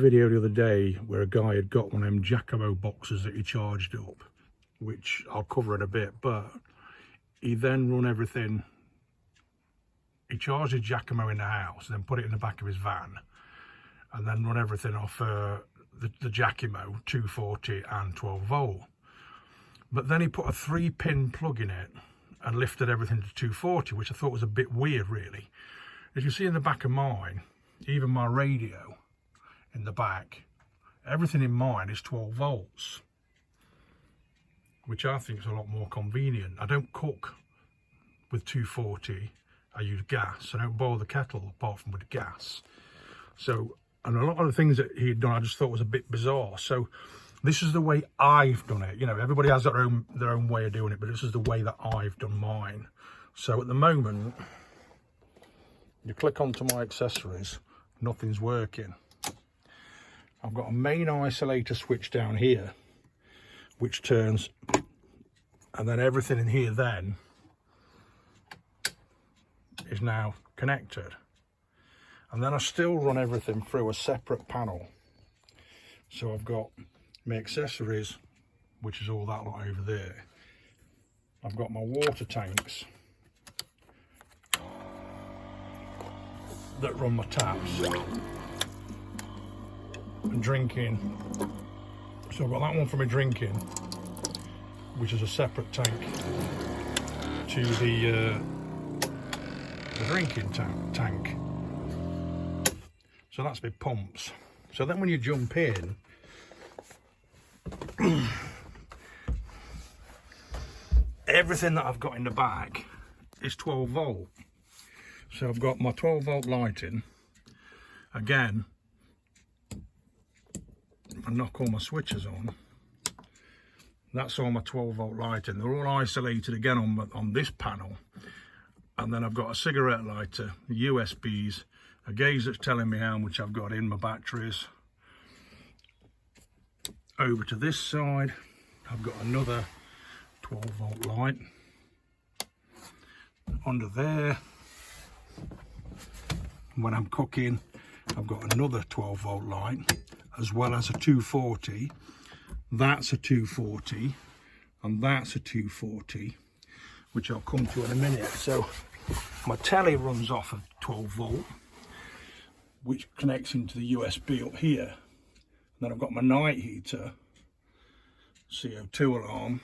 Video the other day where a guy had got one of them Giacomo boxes that he charged up, which I'll cover in a bit, but he then run everything. He charged a Giacomo in the house, then put it in the back of his van, and then run everything off the Giacomo 240 and 12 volt. But then he put a 3-pin plug in it and lifted everything to 240, which I thought was a bit weird, really. As you see in the back of mine, even my radio in the back, everything in mine is 12 volts, which I think is a lot more convenient. I don't cook with 240, I use gas. I don't boil the kettle apart from with gas. So, and a lot of the things that he'd done I just thought was a bit bizarre. So this is the way I've done it. You know, everybody has their own way of doing it, but this is the way that I've done mine. So at the moment, you click onto my accessories, nothing's working. I've got a main isolator switch down here, which turns, and then everything in here then is now connected. And then I still run everything through a separate panel. So I've got my accessories, which is all that lot over there. I've got my water tanks that run my taps and drinking. So I've got that one for my drinking, which is a separate tank to the drinking tank. So that's my pumps. So then when you jump in, everything that I've got in the back is 12 volt. So I've got my 12 volt lighting. Again, if I knock all my switches on, that's all my 12 volt lighting. They're all isolated again on this panel. And then I've got a cigarette lighter, USBs, a gauge that's telling me how much I've got in my batteries. Over to this side, I've got another 12 volt light. Under there, when I'm cooking, I've got another 12 volt light, as well as a 240. That's a 240, and that's a 240, which I'll come to in a minute. So my telly runs off of 12 volt, which connects into the USB up here. And then I've got my night heater, CO2 alarm.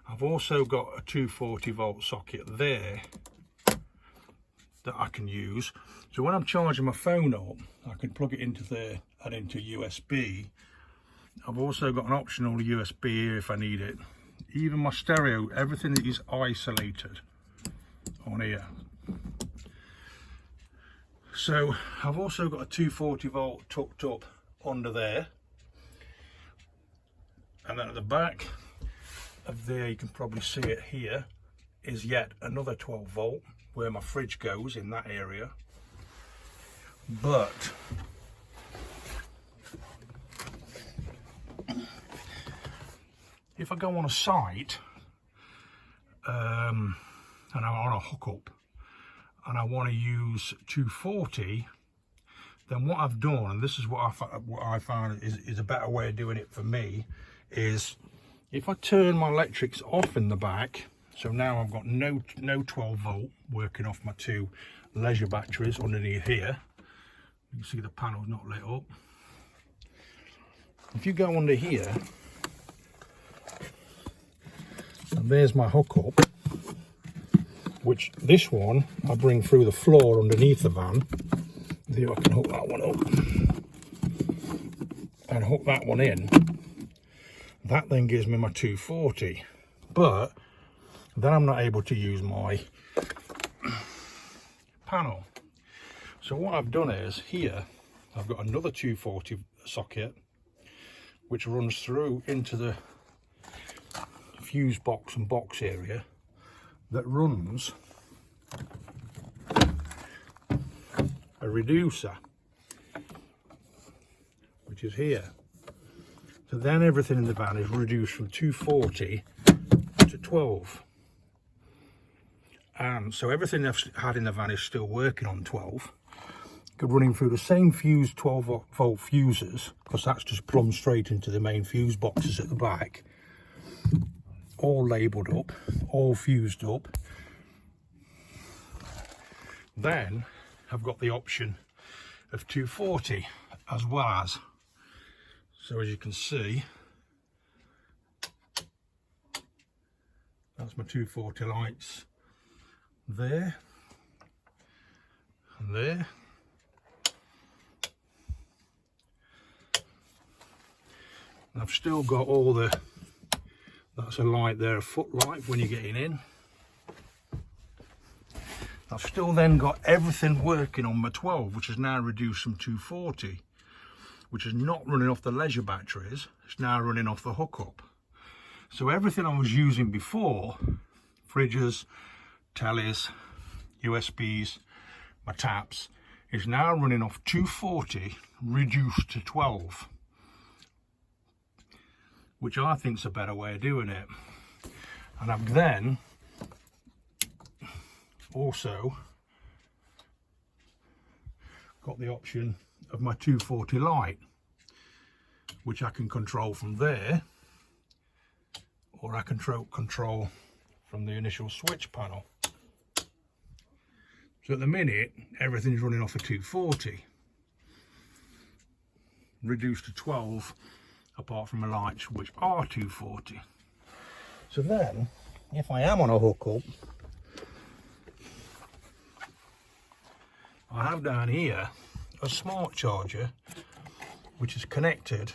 I've also got a 240 volt socket there that I can use. So when I'm charging my phone up, I can plug it into there and into USB. I've also got an optional USB here if I need it. Even my stereo, everything is isolated on here. So I've also got a 240 volt tucked up under there. And then at the back of there, you can probably see it here, is yet another 12 volt where my fridge goes in that area. But if I go on a site and I'm on a hookup and I want to use 240, then what I've done, and this is what I found is a better way of doing it for me, is if I turn my electrics off in the back, so now I've got no 12 volt working off my two leisure batteries underneath here. You can see the panel's not lit up. If you go under here, and there's my hookup, which this one I bring through the floor underneath the van. There, I can hook that one up and hook that one in. That then gives me my 240, but then I'm not able to use my panel. So what I've done is here I've got another 240 socket which runs through into the fuse box and box area that runs a reducer, which is here. So then everything in the van is reduced from 240 to 12. And so everything I've had in the van is still working on 12. could run in through the same fuse 12-volt fuses, because that's just plumbed straight into the main fuse boxes at the back, all labelled up, all fused up. Then I've got the option of 240 as well as. So as you can see, that's my 240 lights there and there. And I've still got all the, that's a light there, a footlight when you're getting in. I've still then got everything working on my 12, which is now reduced from 240, which is not running off the leisure batteries, it's now running off the hookup. So everything I was using before, fridges, tellies, USBs, my taps, is now running off 240 reduced to 12, which I think is a better way of doing it. And I've then also got the option of my 240 light, which I can control from there, or I can control from the initial switch panel. So at the minute, everything's running off a 240, reduced to 12, apart from the lights, which are 240. So then, if I am on a hookup, I have down here a smart charger, which is connected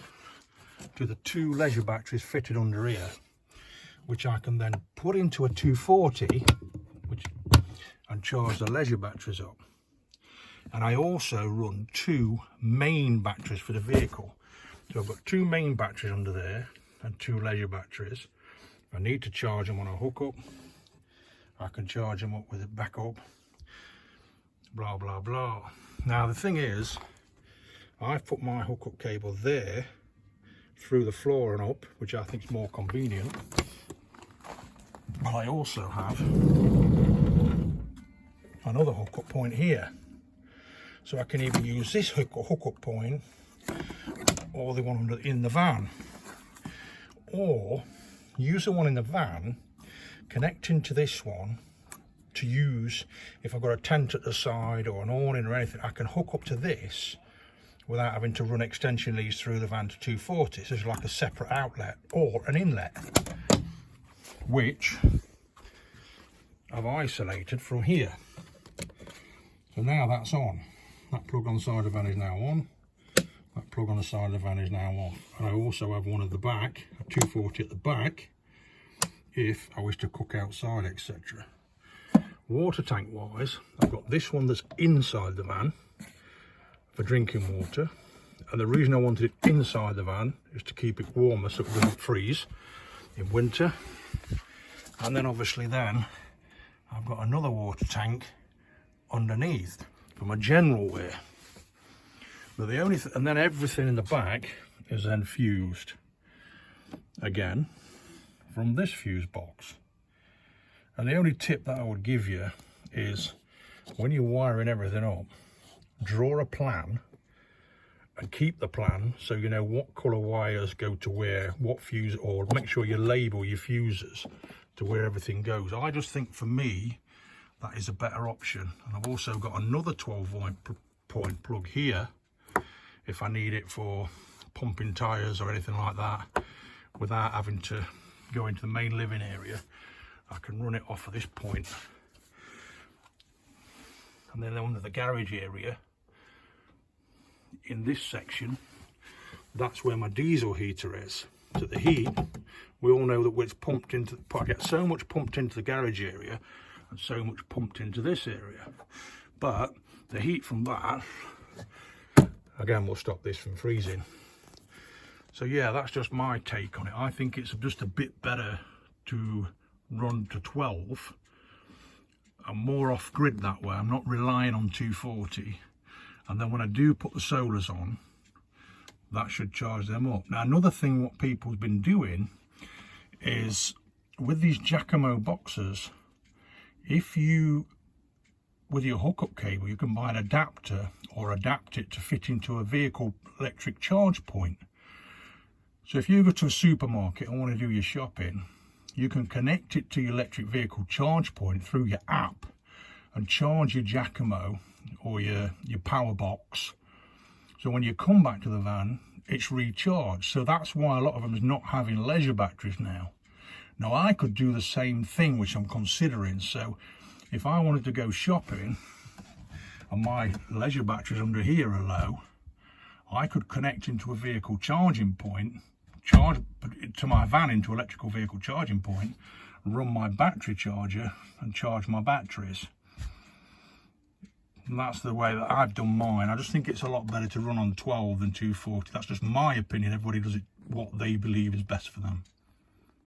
to the 2 leisure batteries fitted under here, which I can then put into a 240 and charge the leisure batteries up. And I also run 2 main batteries for the vehicle. So I've got 2 main batteries under there and 2 leisure batteries. If I need to charge them on a hookup, I can charge them up with a backup, blah blah blah. Now the thing is, I've put my hookup cable there through the floor and up, which I think is more convenient. But I also have another hookup point here, so I can either use this hookup point or the one in the van, or use the one in the van, connect into this one to use if I've got a tent at the side or an awning or anything. I can hook up to this without having to run extension leads through the van to 240. So it's like a separate outlet or an inlet, which I've isolated from here. So now that's on. That plug on the side of the van is now on. That plug on the side of the van is now on. And I also have one at the back, a 240 at the back, if I wish to cook outside, etc. Water tank wise, I've got this one that's inside the van for drinking water. And the reason I wanted it inside the van is to keep it warmer so it doesn't freeze in winter. And then obviously then I've got another water tank underneath for my general wear. But the only and then everything in the back is then fused again from this fuse box. And the only tip that I would give you is, when you're wiring everything up, draw a plan and keep the plan so you know what colour wires go to where, what fuse, or make sure you label your fuses to where everything goes. I just think for me that is a better option. And I've also got another 12-point plug here if I need it for pumping tyres or anything like that, without having to go into the main living area. I can run it off of this point. And then under the garage area, in this section, that's where my diesel heater is. So the heat, we all know that when it's pumped into, I get so much pumped into the garage area and so much pumped into this area. But the heat from that, again, will stop this from freezing. So yeah, that's just my take on it. I think it's just a bit better to run to 12. I'm more off grid that way. I'm not relying on 240. And then when I do put the solars on, that should charge them up. Now, another thing what people have been doing is with these Giacomo boxes, if you with your hookup cable, you can buy an adapter or adapt it to fit into a vehicle electric charge point. So if you go to a supermarket and want to do your shopping, you can connect it to your electric vehicle charge point through your app and charge your Giacomo or your power box. So when you come back to the van, it's recharged. So that's why a lot of them is not having leisure batteries now. Now I could do the same thing, which I'm considering. So if I wanted to go shopping and my leisure batteries under here are low, I could connect into a vehicle charging point, charge to my van into electrical vehicle charging point, run my battery charger and charge my batteries. And that's the way that I've done mine. I just think it's a lot better to run on 12 than 240. That's just my opinion. Everybody does it what they believe is best for them.